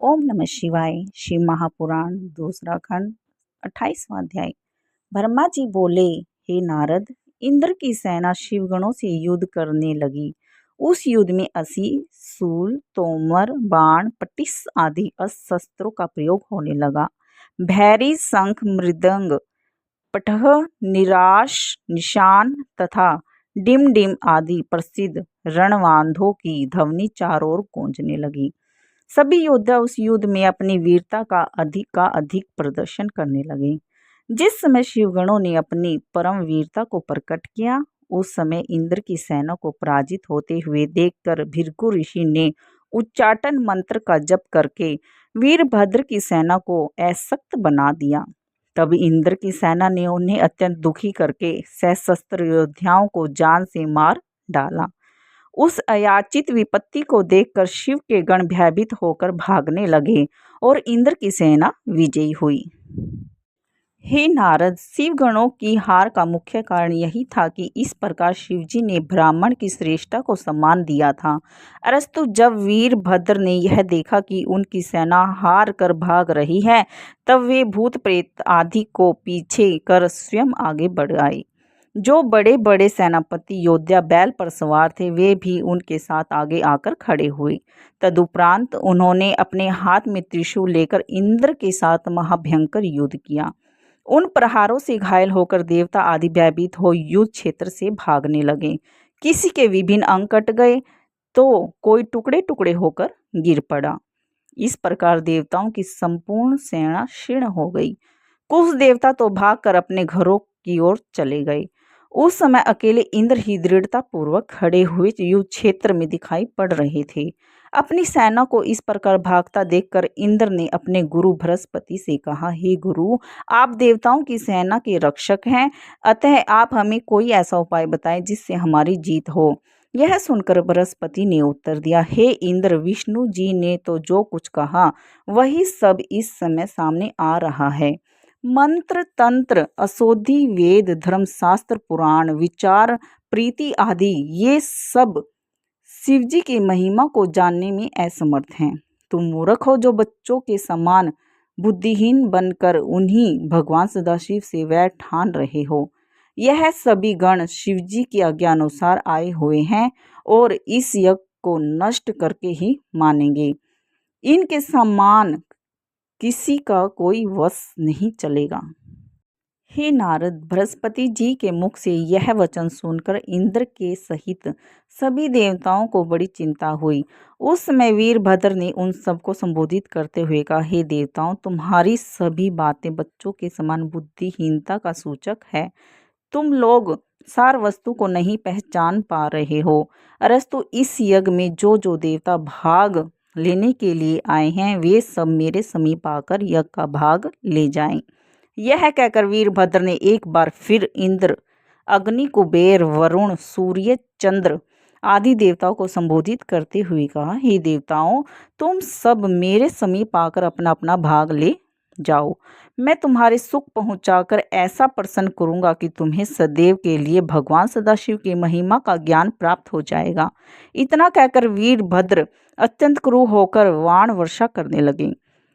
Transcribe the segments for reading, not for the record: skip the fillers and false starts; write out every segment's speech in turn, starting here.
ओम नमः शिवाय। शिव महापुराण दूसरा खंड 28वां अध्याय। ब्रह्मा जी बोले, हे नारद, इंद्र की सेना शिवगणों से युद्ध करने लगी। उस युद्ध में असी शूल, तोमर, बाण, पटिस आदि अस्त्र का प्रयोग होने लगा। भैरी, शंख, मृदंग, पटह, निराश, निशान तथा डिम डिम आदि प्रसिद्ध रणवाद्यों की ध्वनि चारों ओर गूंजने लगी। सभी योद्धा उस युद्ध में अपनी वीरता का अधिक प्रदर्शन करने लगे। जिस समय शिवगणों ने अपनी परम वीरता को प्रकट किया, उस समय इंद्र की सेना को पराजित होते हुए देखकर भृगु ऋषि ने उच्चाटन मंत्र का जप करके वीरभद्र की सेना को असक्त बना दिया। तब इंद्र की सेना ने उन्हें अत्यंत दुखी करके सशस्त्र योद्धाओं को जान से मार डाला। उस अयाचित विपत्ति को देखकर शिव के गण भयभीत होकर भागने लगे और इंद्र की सेना विजयी हुई। हे नारद, शिव गणों की हार का मुख्य कारण यही था कि इस प्रकार शिवजी ने ब्राह्मण की श्रेष्ठता को सम्मान दिया था। अरस्तु जब वीरभद्र ने यह देखा कि उनकी सेना हार कर भाग रही है, तब वे भूत प्रेत आदि को पीछे कर स्वयं आगे बढ़ आए। जो बड़े बड़े सेनापति योद्धा बैल पर सवार थे, वे भी उनके साथ आगे आकर खड़े हुए। तदुपरांत उन्होंने अपने हाथ में त्रिशूल लेकर इंद्र के साथ महाभयंकर युद्ध किया। उन प्रहारों से घायल होकर देवता आदि भयभीत हो युद्ध क्षेत्र से भागने लगे। किसी के विभिन्न अंग कट गए तो कोई टुकड़े टुकड़े होकर गिर पड़ा। इस प्रकार देवताओं की संपूर्ण सेना क्षीण हो गई। कुछ देवता तो भागकर अपने घरों की ओर चले गए। उस समय अकेले इंद्र ही दृढ़ता पूर्वक खड़े हुए युद्ध क्षेत्र में दिखाई पड़ रहे थे। अपनी सेना को इस प्रकार भागता देखकर इंद्र ने अपने गुरु बृहस्पति से कहा, हे गुरु, आप देवताओं की सेना के रक्षक हैं, अतः आप हमें कोई ऐसा उपाय बताएं जिससे हमारी जीत हो। यह सुनकर बृहस्पति ने उत्तर दिया, हे इंद्र, विष्णु जी ने तो जो कुछ कहा वही सब इस समय सामने आ रहा है। मंत्र, तंत्र, औषधि, वेद, धर्मशास्त्र, पुराण, विचार, प्रीति आदि ये सब शिवजी की महिमा को जानने में असमर्थ हैं। तुम मूर्ख हो जो बच्चों के समान बुद्धिहीन बनकर उन्हीं भगवान सदाशिव से वैर ठान रहे हो। यह सभी गण शिवजी की आज्ञानुसार आए हुए हैं और इस यज्ञ को नष्ट करके ही मानेंगे। इनके समान किसी का कोई वश नहीं चलेगा। हे नारद, बृहस्पति जी के मुख से यह वचन सुनकर इंद्र के सहित सभी देवताओं को बड़ी चिंता हुई। उस समय वीरभद्र ने उन सबको संबोधित करते हुए कहा, हे देवताओं, तुम्हारी सभी बातें बच्चों के समान बुद्धिहीनता का सूचक है। तुम लोग सार वस्तु को नहीं पहचान पा रहे हो। अरस्तु इस यज्ञ में जो जो देवता भाग लेने के लिए आए हैं, वे सब मेरे समीप आकर यज्ञ का भाग ले जाएं। यह कहकर वीरभद्र ने एक बार फिर इंद्र, अग्नि, कुबेर, वरुण, सूर्य, चंद्र आदि देवताओं को संबोधित करते हुए कहा, हे देवताओं, तुम सब मेरे समीप आकर अपना अपना भाग ले जाओ। मैं तुम्हारे सुख पहुंचाकर ऐसा प्रसन्न करूंगा कि तुम्हें सदैव के लिए भगवान सदाशिव की महिमा का ज्ञान प्राप्त हो जाएगा। इतना कहकर वीरभद्र अत्यंत क्रूर होकर बाण वर्षा करने लगे।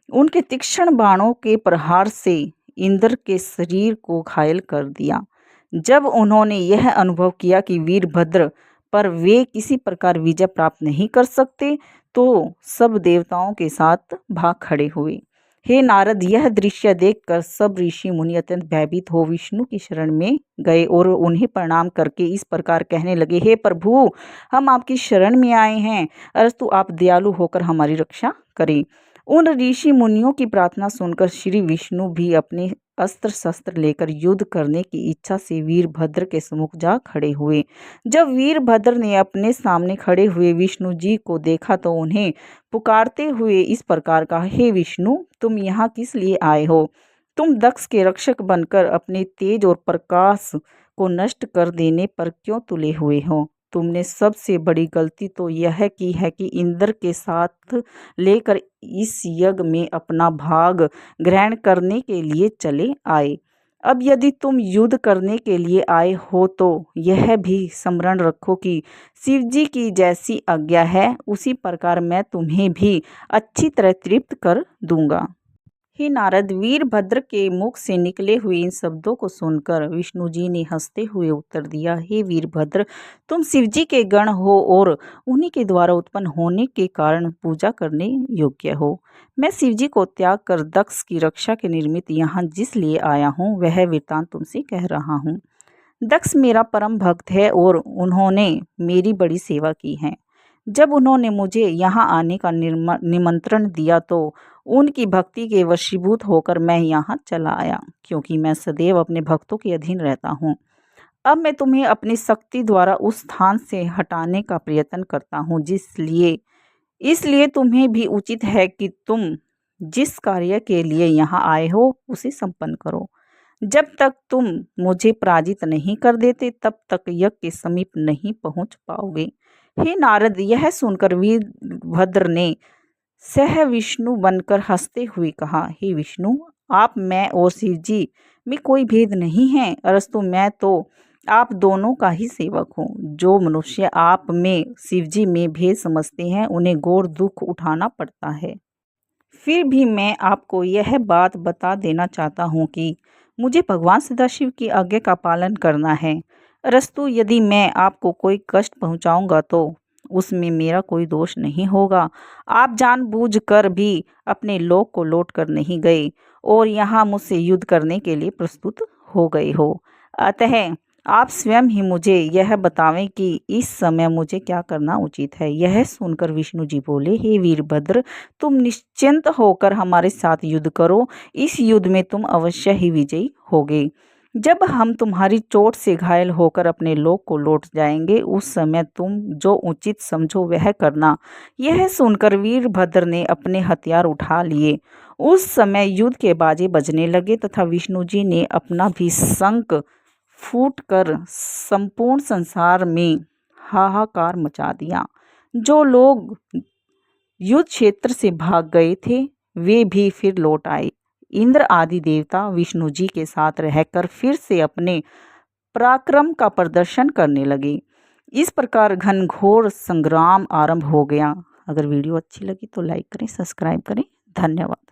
उनके तीक्ष्ण बाणों के प्रहार से इंद्र के शरीर को घायल कर दिया। जब उन्होंने यह अनुभव किया कि वीरभद्र पर वे किसी प्रकार विजय प्राप्त नहीं कर सकते, तो सब देवताओं के साथ भाग खड़े हुए। हे नारद, यह दृश्य देखकर सब ऋषि मुनि अत्यंत भयभीत हो विष्णु की शरण में गए और उन्हें प्रणाम करके इस प्रकार कहने लगे, हे प्रभु, हम आपकी शरण में आए हैं, अरस्तु आप दयालु होकर हमारी रक्षा करें। उन ऋषि मुनियों की प्रार्थना सुनकर श्री विष्णु भी अपने अस्त्र शस्त्र लेकर युद्ध करने की इच्छा से वीरभद्र के सम्मुख जा खड़े हुए। जब वीरभद्र ने अपने सामने खड़े हुए विष्णु जी को देखा तो उन्हें पुकारते हुए इस प्रकार कहा, हे विष्णु, तुम यहाँ किस लिए आए हो? तुम दक्ष के रक्षक बनकर अपने तेज और प्रकाश को नष्ट कर देने पर क्यों तुले हुए हो? तुमने सबसे बड़ी गलती तो यह की है कि इंद्र के साथ लेकर इस यज्ञ में अपना भाग ग्रहण करने के लिए चले आए। अब यदि तुम युद्ध करने के लिए आए हो तो यह भी स्मरण रखो कि शिवजी की जैसी आज्ञा है उसी प्रकार मैं तुम्हें भी अच्छी तरह तृप्त कर दूंगा। हे नारद, वीरभद्र के मुख से निकले हुए इन शब्दों को सुनकर विष्णु जी ने हंसते हुए उत्तर दिया, हे वीरभद्र, तुम शिवजी के गण हो और उन्हीं के द्वारा उत्पन्न होने के कारण पूजा करने योग्य हो। मैं शिवजी को त्याग कर दक्ष की रक्षा के निमित्त यहाँ जिस लिए आया हूँ वह वृतांत तुमसे कह रहा हूँ। दक्ष मेरा परम भक्त है और उन्होंने मेरी बड़ी सेवा की है। जब उन्होंने मुझे यहाँ आने का निमंत्रण दिया तो उनकी भक्ति के वशीभूत होकर मैं यहाँ चला आया, क्योंकि मैं सदैव अपने भक्तों के अधीन रहता हूँ। अब मैं तुम्हें अपनी शक्ति द्वारा उस स्थान से हटाने का प्रयत्न करता हूँ, इसलिए तुम्हें भी उचित है कि तुम जिस कार्य के लिए यहाँ आए हो उसे संपन्न करो। जब तक तुम मुझे पराजित नहीं कर देते तब तक यज्ञ के समीप नहीं पहुँच पाओगे। हे नारद, यह सुनकर वीरभद्र ने सह विष्णु बनकर हंसते हुए कहा, हे विष्णु, आप में और शिवजी में कोई भेद नहीं है, अरस्तु मैं तो आप दोनों का ही सेवक हूँ। जो मनुष्य आप में शिवजी में भेद समझते हैं उन्हें घोर दुख उठाना पड़ता है। फिर भी मैं आपको यह बात बता देना चाहता हूँ कि मुझे भगवान सदाशिव की आज्ञा का पालन करना है। अरस्तु, यदि मैं आपको कोई कष्ट पहुँचाऊँगा तो उसमें मेरा कोई दोष नहीं होगा। आप जानबूझकर भी अपने लोक को लौट कर नहीं गए और यहाँ मुझसे युद्ध करने के लिए प्रस्तुत हो गए हो। अतः आप स्वयं ही मुझे यह बतावें कि इस समय मुझे क्या करना उचित है। यह सुनकर विष्णु जी बोले, हे वीरभद्र, तुम निश्चिंत होकर हमारे साथ युद्ध करो। इस युद्ध में तुम अवश्य ही विजयी होगे। जब हम तुम्हारी चोट से घायल होकर अपने लोक को लौट जाएंगे उस समय तुम जो उचित समझो वह करना। यह सुनकर वीरभद्र ने अपने हथियार उठा लिए। उस समय युद्ध के बाजे बजने लगे तथा विष्णु जी ने अपना भी शंख फूटकर संपूर्ण संसार में हाहाकार मचा दिया। जो लोग युद्ध क्षेत्र से भाग गए थे वे भी फिर लौट आए। इंद्र आदि देवता विष्णु जी के साथ रहकर फिर से अपने पराक्रम का प्रदर्शन करने लगे। इस प्रकार घनघोर संग्राम आरंभ हो गया। अगर वीडियो अच्छी लगी तो लाइक करें, सब्सक्राइब करें। धन्यवाद।